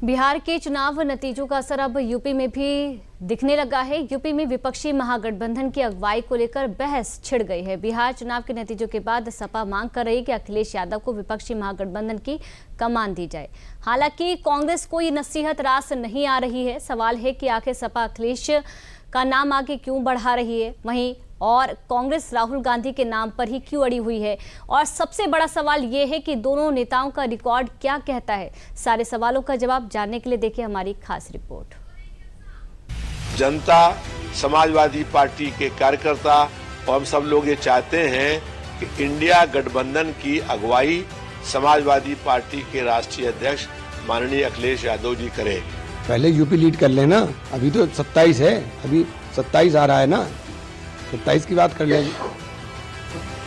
बिहार के चुनाव नतीजों का असर अब यूपी में भी दिखने लगा है। यूपी में विपक्षी महागठबंधन की अगुवाई को लेकर बहस छिड़ गई है। बिहार चुनाव के नतीजों के बाद सपा मांग कर रही है कि अखिलेश यादव को विपक्षी महागठबंधन की कमान दी जाए। हालांकि कांग्रेस को ये नसीहत रास नहीं आ रही है। सवाल है कि आखिर सपा अखिलेश का नाम आगे क्यों बढ़ा रही है, वहीं और कांग्रेस राहुल गांधी के नाम पर ही क्यों अड़ी हुई है। और सबसे बड़ा सवाल ये है कि दोनों नेताओं का रिकॉर्ड क्या कहता है। सारे सवालों का जवाब जानने के लिए देखिए हमारी खास रिपोर्ट। जनता, समाजवादी पार्टी के कार्यकर्ता और हम सब लोग ये चाहते हैं कि इंडिया गठबंधन की अगुवाई समाजवादी पार्टी के राष्ट्रीय अध्यक्ष माननीय अखिलेश यादव जी करें। पहले यूपी लीड कर लेना, अभी तो 27 है, अभी 27 आ रहा है ना, 27 की बात कर लेंगे।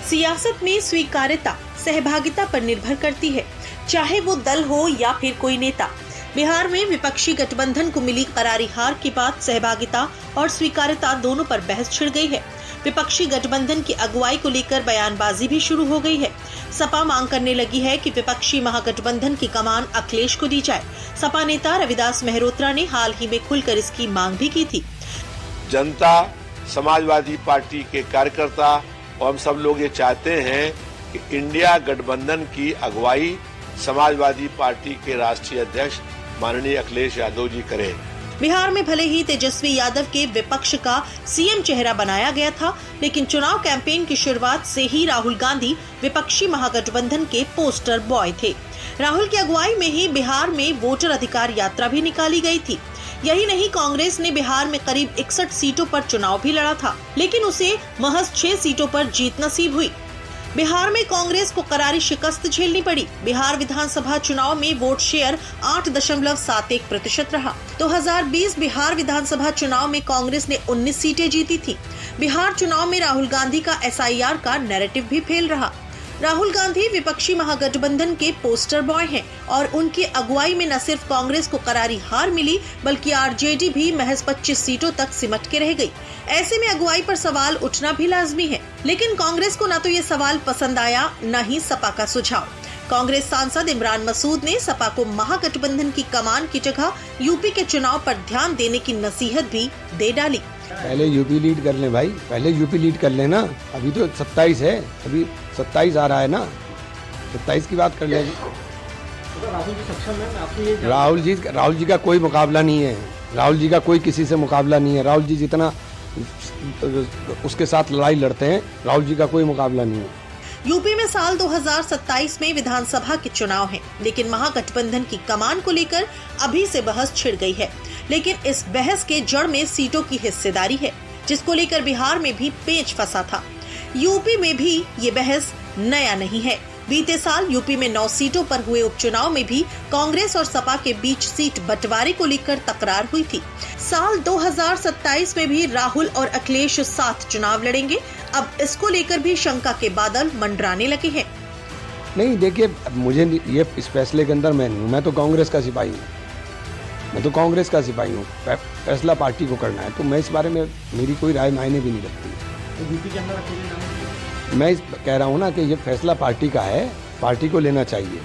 सियासत में स्वीकार्यता सहभागिता पर निर्भर करती है, चाहे वो दल हो या फिर कोई नेता। बिहार में विपक्षी गठबंधन को मिली करारी हार के बाद सहभागिता और स्वीकार्यता दोनों पर बहस छिड़ गई है। विपक्षी गठबंधन की अगुवाई को लेकर बयानबाजी भी शुरू हो गई है। सपा मांग करने लगी है कि विपक्षी महागठबंधन की कमान अखिलेश को दी जाए। सपा नेता रविदास मेहरोत्रा ने हाल ही में खुलकर इसकी मांग भी की थी। जनता, समाजवादी पार्टी के कार्यकर्ता और हम सब लोग ये चाहते हैं कि इंडिया गठबंधन की अगुवाई समाजवादी पार्टी के राष्ट्रीय अध्यक्ष माननीय अखिलेश यादव जी करें। बिहार में भले ही तेजस्वी यादव के विपक्ष का सीएम चेहरा बनाया गया था, लेकिन चुनाव कैंपेन की शुरुआत से ही राहुल गांधी विपक्षी महागठबंधन के पोस्टर बॉय थे। राहुल की अगुवाई में ही बिहार में वोटर अधिकार यात्रा भी निकाली गई थी। यही नहीं, कांग्रेस ने बिहार में करीब 61 सीटों पर चुनाव भी लड़ा था, लेकिन उसे महज 6 सीटों पर जीत नसीब हुई। बिहार में कांग्रेस को करारी शिकस्त झेलनी पड़ी। बिहार विधानसभा चुनाव में वोट शेयर 8.71% रहा। 2020 बिहार विधानसभा चुनाव में कांग्रेस ने 19 सीटें जीती थी। बिहार चुनाव में राहुल गांधी का SIR का नैरेटिव भी फेल रहा। राहुल गांधी विपक्षी महागठबंधन के पोस्टर बॉय हैं और उनकी अगुवाई में न सिर्फ कांग्रेस को करारी हार मिली, बल्कि RJD भी महज 25 सीटों तक सिमट के रह गई। ऐसे में अगुवाई पर सवाल उठना भी लाजमी है, लेकिन कांग्रेस को न तो ये सवाल पसंद आया, न ही सपा का सुझाव। कांग्रेस सांसद इमरान मसूद ने सपा को महागठबंधन की कमान की जगह यूपी के चुनाव पर ध्यान देने की नसीहत भी दे डाली। पहले यूपी लीड कर ले भाई, पहले यूपी लीड कर लेना, अभी तो 27 है, अभी 27 आ रहा है ना, 27 की बात कर लेंगे। राहुल जी का कोई मुकाबला नहीं है। राहुल जी का कोई किसी से मुकाबला नहीं है। राहुल जी जितना उसके साथ लड़ाई लड़ते हैं, राहुल जी का कोई मुकाबला नहीं है। यूपी में साल 2027 में विधानसभा के चुनाव हैं, लेकिन महागठबंधन की कमान को लेकर अभी से बहस छिड़ गई है। लेकिन इस बहस के जड़ में सीटों की हिस्सेदारी है, जिसको लेकर बिहार में भी पेच फंसा था। यूपी में भी ये बहस नया नहीं है। बीते साल यूपी में 9 सीटों पर हुए उपचुनाव में भी कांग्रेस और सपा के बीच सीट बंटवारे को लेकर तकरार हुई थी। साल 2027 में भी राहुल और अखिलेश साथ चुनाव लड़ेंगे। अब इसको लेकर भी शंका के बादल मंडराने लगे हैं। नहीं, देखिए, मुझे ये इस फैसले के अंदर मैं तो कांग्रेस का सिपाही हूँ। मैं तो कांग्रेस का सिपाही हूँ। फैसला पार्टी को करना है, तो मैं इस बारे में मेरी कोई राय मायने भी नहीं रखती। मैं कह रहा हूँ ना कि ये फैसला पार्टी का है, पार्टी को लेना चाहिए।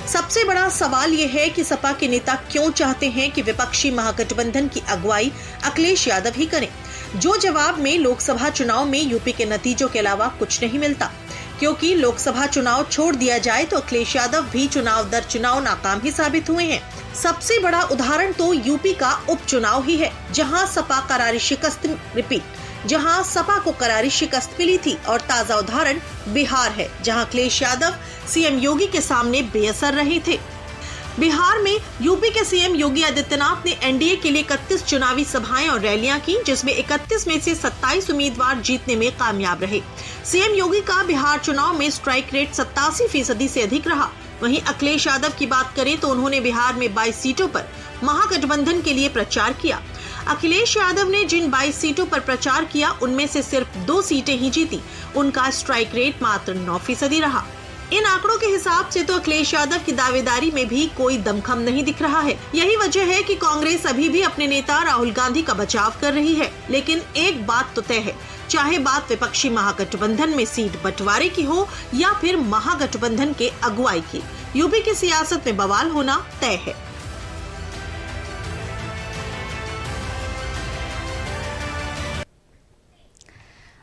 सबसे बड़ा सवाल ये है कि सपा के नेता क्यों चाहते हैं कि विपक्षी महागठबंधन की अगुवाई अखिलेश यादव ही करें, जो जवाब में लोकसभा चुनाव में यूपी के नतीजों के अलावा कुछ नहीं मिलता। क्योंकि लोकसभा चुनाव छोड़ दिया जाए तो अखिलेश यादव भी चुनाव दर चुनाव नाकाम ही साबित हुए हैं। सबसे बड़ा उदाहरण तो यूपी का उपचुनाव ही है, जहां सपा को करारी शिकस्त मिली थी। और ताजा उदाहरण बिहार है, जहां अखिलेश यादव सीएम योगी के सामने बेअसर रहे थे। बिहार में यूपी के सीएम योगी आदित्यनाथ ने एनडीए के लिए 31 चुनावी सभाएं और रैलियां की, जिसमें 31 में से 27 उम्मीदवार जीतने में कामयाब रहे। सीएम योगी का बिहार चुनाव में स्ट्राइक रेट 87% से अधिक रहा। वहीं अखिलेश यादव की बात करें तो उन्होंने बिहार में 22 सीटों पर महागठबंधन के लिए प्रचार किया। अखिलेश यादव ने जिन 22 सीटों पर प्रचार किया, उनमें से सिर्फ 2 सीटें ही जीती। उनका स्ट्राइक रेट मात्र 9% रहा। इन आंकड़ों के हिसाब से तो अखिलेश यादव की दावेदारी में भी कोई दमखम नहीं दिख रहा है। यही वजह है कि कांग्रेस अभी भी अपने नेता राहुल गांधी का बचाव कर रही है। लेकिन एक बात तो तय है, चाहे बात विपक्षी महागठबंधन में सीट बंटवारे की हो या फिर महागठबंधन के अगुवाई की, यूपी की सियासत में बवाल होना तय है।